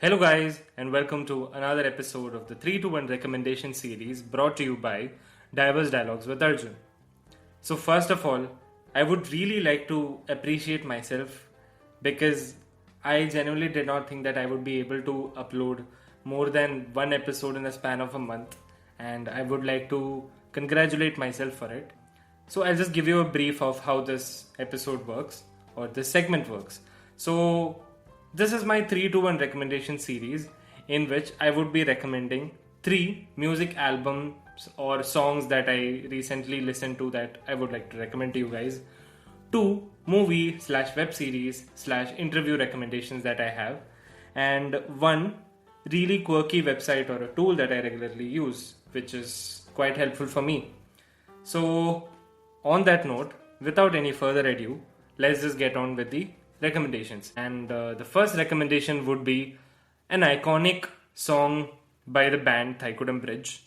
Hello, guys, and welcome to another episode of the 3 to 1 recommendation series brought to you by Diverse Dialogues with Arjun. So, first of all, I would really like to appreciate myself because I genuinely did not think that I would be able to upload more than one episode in a span of a month, and I would like to congratulate myself for it. So, I'll just give you a brief of how this episode works or this segment works. So, this is my 3 to 1 recommendation series in which I would be recommending 3 music albums or songs that I recently listened to that I would like to recommend to you guys, 2 movie slash web series slash interview recommendations that I have, and 1 really quirky website or a tool that I regularly use, which is quite helpful for me. So, on that note, without any further ado, let's just get on with the recommendations. And the first recommendation would be an iconic song by the band Thaikkudam Bridge.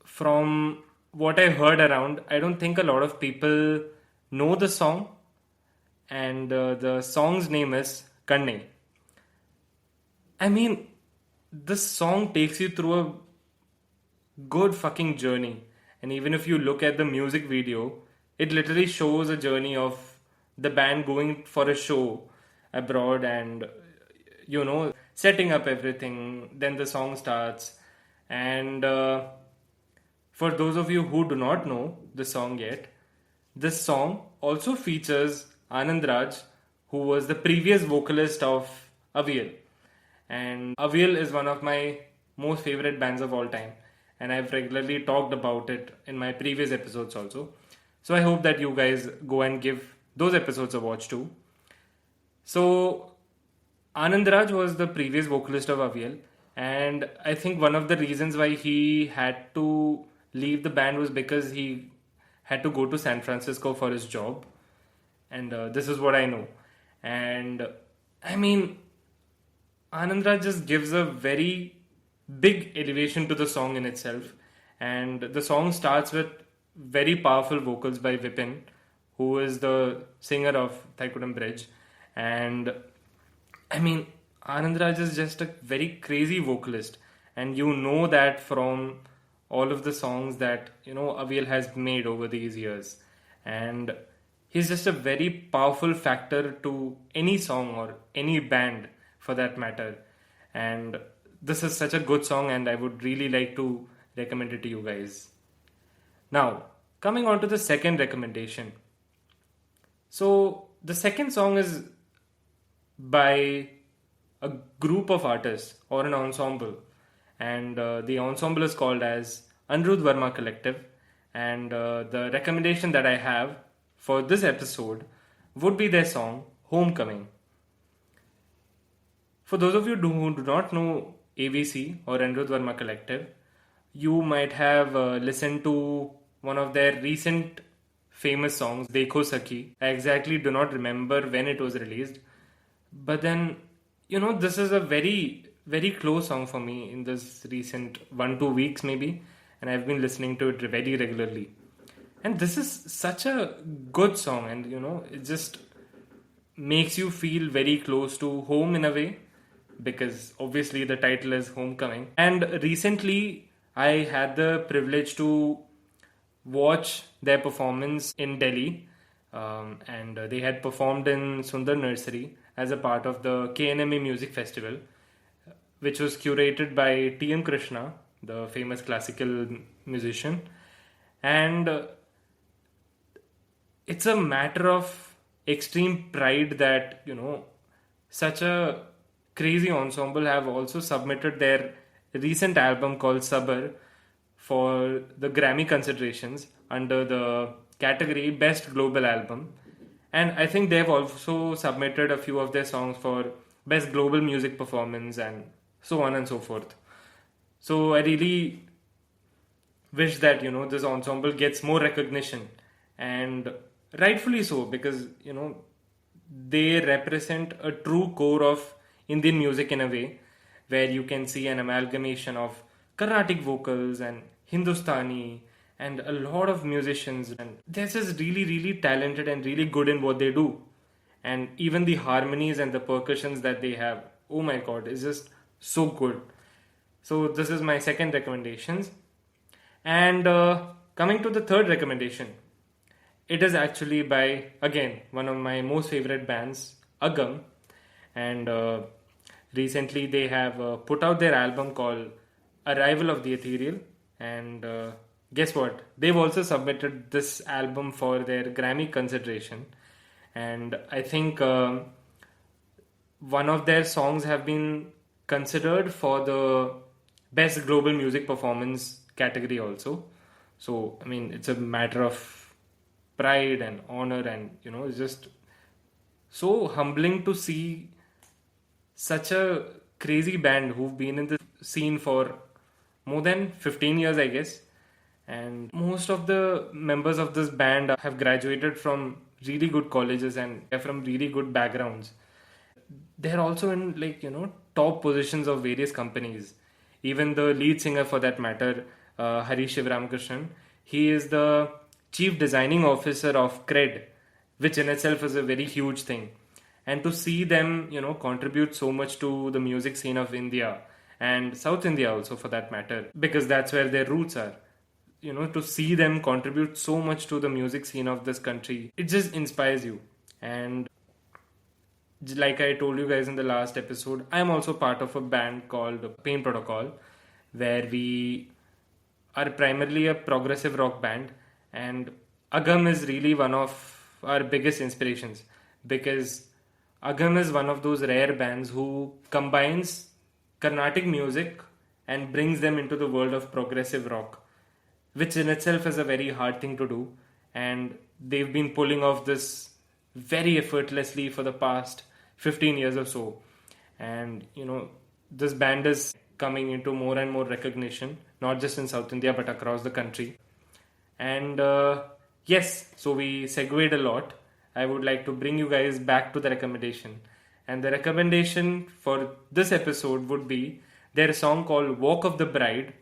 From what I heard around, I don't think a lot of people know the song, and the song's name is Kanne. I mean, this song takes you through a good fucking journey, and even if you look at the music video, it literally shows a journey of the band going for a show abroad and setting up everything. Then the song starts, and for those of you who do not know the song yet, this song also features Anand Raj, who was the previous vocalist of Avial. And Avial is one of my most favorite bands of all time, and I've regularly talked about it in my previous episodes also. So I hope that you guys go and give those episodes a watch too. So Anand Raj was the previous vocalist of Avial, and I think one of the reasons why he had to leave the band was because he had to go to San Francisco for his job, and this is what I know. And I mean, Anand Raj just gives a very big elevation to the song in itself, and the song starts with very powerful vocals by Vipin, who is the singer of Thaikkudam Bridge. And I mean, Anand Raj is just a very crazy vocalist, and you know that from all of the songs that Avial has made over these years. And he's just a very powerful factor to any song or any band for that matter. And this is such a good song, and I would really like to recommend it to you guys. Now, coming on to the second recommendation. So, the second song is by a group of artists or an ensemble, and the ensemble is called as Anirudh Varma Collective. And the recommendation that I have for this episode would be their song Homecoming. For those of you who do not know AVC or Anirudh Varma Collective, you might have listened to one of their recent famous songs, Dekho Sakhi. I exactly do not remember when it was released, but then this is a very, very close song for me in this recent 1-2 weeks maybe, and I've been listening to it very regularly. And this is such a good song, and it just makes you feel very close to home in a way, because obviously the title is Homecoming. And recently I had the privilege to watch their performance in Delhi, and they had performed in Sundar Nursery as a part of the KNMA Music Festival, which was curated by T.M. Krishna, the famous classical musician. And it's a matter of extreme pride that such a crazy ensemble have also submitted their recent album called Sabar for the Grammy considerations under the category Best Global Album. And I think they've also submitted a few of their songs for Best Global Music Performance and so on and so forth. So I really wish that this ensemble gets more recognition, and rightfully so, because they represent a true core of Indian music in a way, where you can see an amalgamation of Carnatic vocals and Hindustani and a lot of musicians, and they're just really, really talented and really good in what they do. And even the harmonies and the percussions that they have, oh my god, it's just so good. So this is my second recommendations. And coming to the third recommendation, it is actually by, again, one of my most favorite bands, Agam. And recently they have put out their album called Arrival of the Ethereal. And guess what? They've also submitted this album for their Grammy consideration. And I think one of their songs have been considered for the best global music performance category also. So, I mean, it's a matter of pride and honor, and it's just so humbling to see such a crazy band who've been in the scene for more than 15 years, I guess. And most of the members of this band have graduated from really good colleges and they're from really good backgrounds. They're also in top positions of various companies. Even the lead singer, for that matter, Harish Shivramakrishnan, he is the chief designing officer of Cred, which in itself is a very huge thing. And to see them contribute so much to the music scene of India and South India also, for that matter, because that's where their roots are. To see them contribute so much to the music scene of this country, it just inspires you. And like I told you guys in the last episode, I am also part of a band called Pain Protocol, where we are primarily a progressive rock band. And Agam is really one of our biggest inspirations, because Agam is one of those rare bands who combines Carnatic music and brings them into the world of progressive rock, which in itself is a very hard thing to do. And they've been pulling off this very effortlessly for the past 15 years or so. And this band is coming into more and more recognition, not just in South India but across the country. And yes, so we segued a lot. I would like to bring you guys back to the recommendation. And the recommendation for this episode would be their song called Walk of the Bride,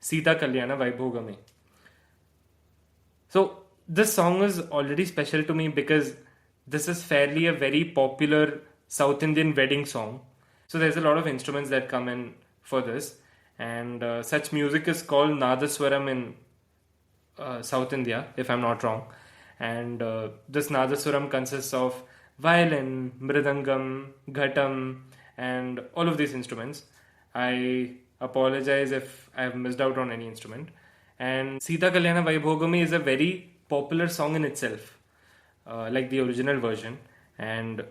Sita Kalyana Vaibhogame. So this song is already special to me because this is fairly a very popular South Indian wedding song. So there's a lot of instruments that come in for this. And such music is called Nadaswaram in South India, if I'm not wrong. And this Nadaswaram consists of violin, mridangam, ghatam, and all of these instruments. I apologize if I have missed out on any instrument. And Sita Kalyana Vaibhogame is a very popular song in itself, like the original version. And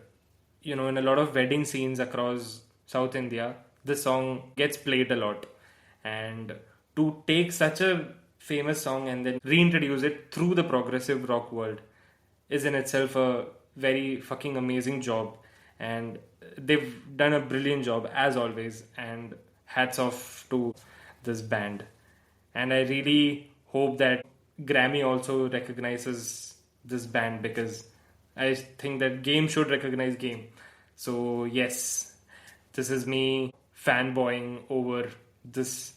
in a lot of wedding scenes across South India, this song gets played a lot. And to take such a famous song and then reintroduce it through the progressive rock world is in itself a very fucking amazing job. And they've done a brilliant job as always, and hats off to this band. And I really hope that Grammy also recognizes this band, because I think that Game should recognize Game. So yes, this is me fanboying over this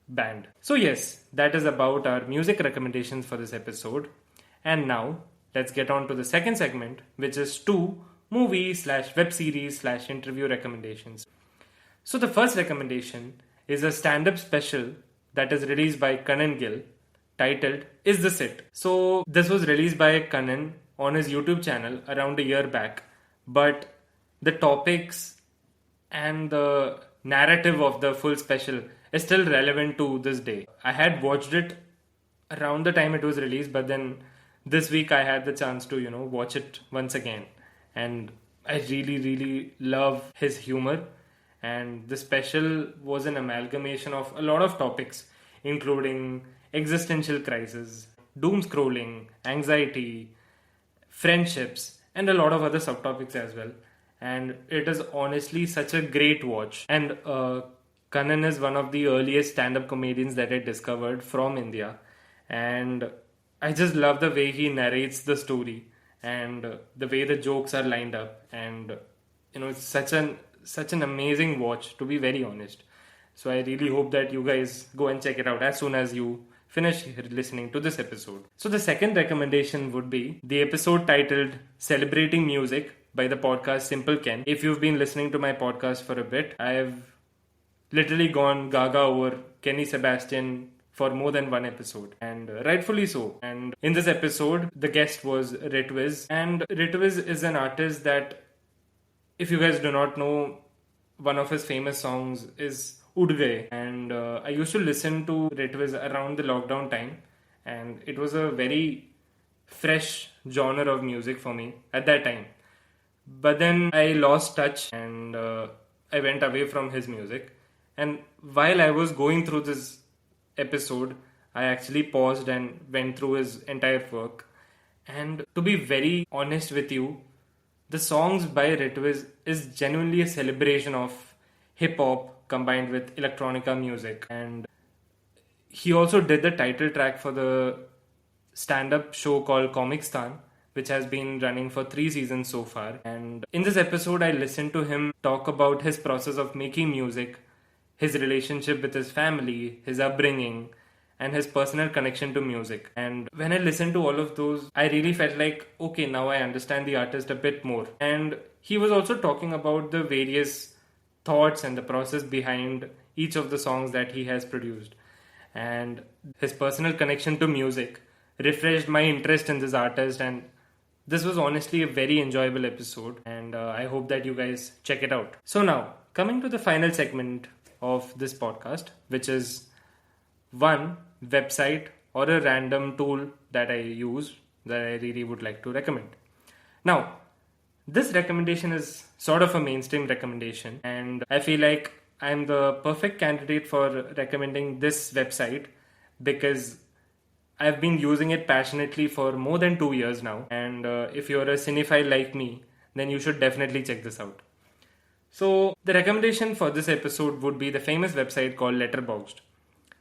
band. So yes, that is about our music recommendations for this episode. And now let's get on to the second segment, which is 2 movie/web series/interview recommendations. So the first recommendation is a stand-up special that is released by Kanan Gill, titled Is This It? So this was released by Kanan on his YouTube channel around a year back, but the topics and the narrative of the full special is still relevant to this day. I had watched it around the time it was released, but then this week I had the chance to, watch it once again. And I really, really love his humor. And the special was an amalgamation of a lot of topics, including existential crisis, doom scrolling, anxiety, friendships, and a lot of other subtopics as well. And it is honestly such a great watch. And Kanan is one of the earliest stand-up comedians that I discovered from India. And I just love the way he narrates the story and the way the jokes are lined up. And, it's such an amazing watch, to be very honest. So I really hope that you guys go and check it out as soon as you finish listening to this episode. So the second recommendation would be the episode titled Celebrating Music by the podcast Simple Ken. If you've been listening to my podcast for a bit, I've literally gone gaga over Kenny Sebastian for more than one episode, and rightfully so. And in this episode, the guest was Ritviz, and Ritviz is an artist that, if you guys do not know, one of his famous songs is Ud Gaye, and I used to listen to Ritviz around the lockdown time, and it was a very fresh genre of music for me at that time. But then I lost touch, and I went away from his music. And while I was going through this episode, I actually paused and went through his entire work. And to be very honest with you, the songs by Ritviz is genuinely a celebration of hip hop combined with electronica music. And he also did the title track for the stand-up show called Comicstan, which has been running for 3 seasons so far. And in this episode, I listened to him talk about his process of making music, his relationship with his family, his upbringing, and his personal connection to music. And when I listened to all of those, I really felt like, okay, now I understand the artist a bit more. And he was also talking about the various thoughts and the process behind each of the songs that he has produced. And his personal connection to music refreshed my interest in this artist, and this was honestly a very enjoyable episode, and I hope that you guys check it out. So now, coming to the final segment of this podcast, which is one website or a random tool that I use that I really would like to recommend. Now, this recommendation is sort of a mainstream recommendation, and I feel like I'm the perfect candidate for recommending this website because I've been using it passionately for more than 2 years now. And if you're a cinephile like me, then you should definitely check this out. So the recommendation for this episode would be the famous website called Letterboxd.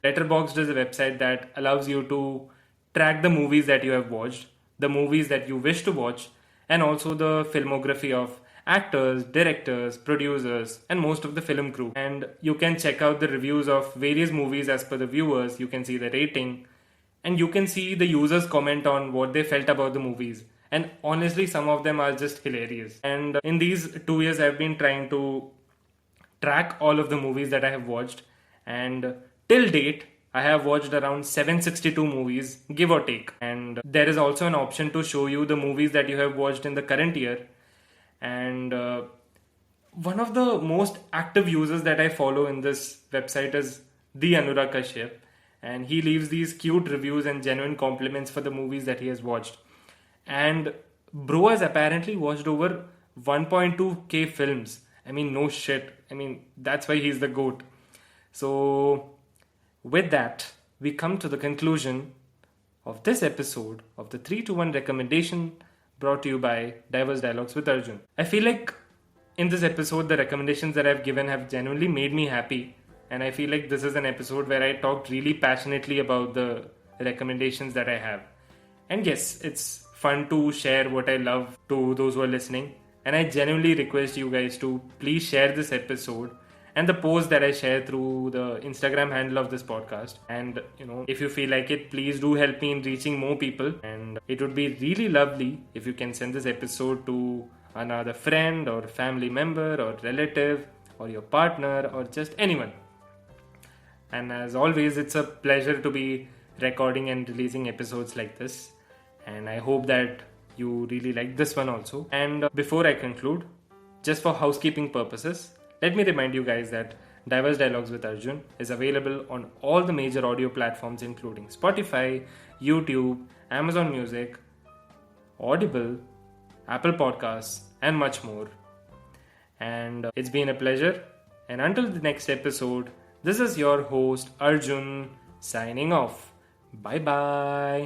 Letterboxd is a website that allows you to track the movies that you have watched, the movies that you wish to watch, and also the filmography of actors, directors, producers, and most of the film crew. And you can check out the reviews of various movies as per the viewers. You can see the rating, and you can see the users comment on what they felt about the movies. And honestly, some of them are just hilarious. And in these 2 years, I've been trying to track all of the movies that I have watched. And till date, I have watched around 762 movies, give or take. And there is also an option to show you the movies that you have watched in the current year. And one of the most active users that I follow in this website is the Anurag Kashyap. And he leaves these cute reviews and genuine compliments for the movies that he has watched. And bro has apparently watched over 1.2k films. I mean, no shit. I mean, that's why he's the GOAT. So, with that, we come to the conclusion of this episode of the 3-to-1 recommendation brought to you by Diverse Dialogues with Arjun. I feel like in this episode, the recommendations that I've given have genuinely made me happy. And I feel like this is an episode where I talked really passionately about the recommendations that I have. And yes, it's fun to share what I love to those who are listening. And I genuinely request you guys to please share this episode and the post that I share through the Instagram handle of this podcast. And, if you feel like it, please do help me in reaching more people. And it would be really lovely if you can send this episode to another friend or family member or relative or your partner or just anyone. And as always, it's a pleasure to be recording and releasing episodes like this. And I hope that you really like this one also. And before I conclude, just for housekeeping purposes, let me remind you guys that Diverse Dialogues with Arjun is available on all the major audio platforms including Spotify, YouTube, Amazon Music, Audible, Apple Podcasts, and much more. And it's been a pleasure. And until the next episode, this is your host Arjun signing off. Bye bye.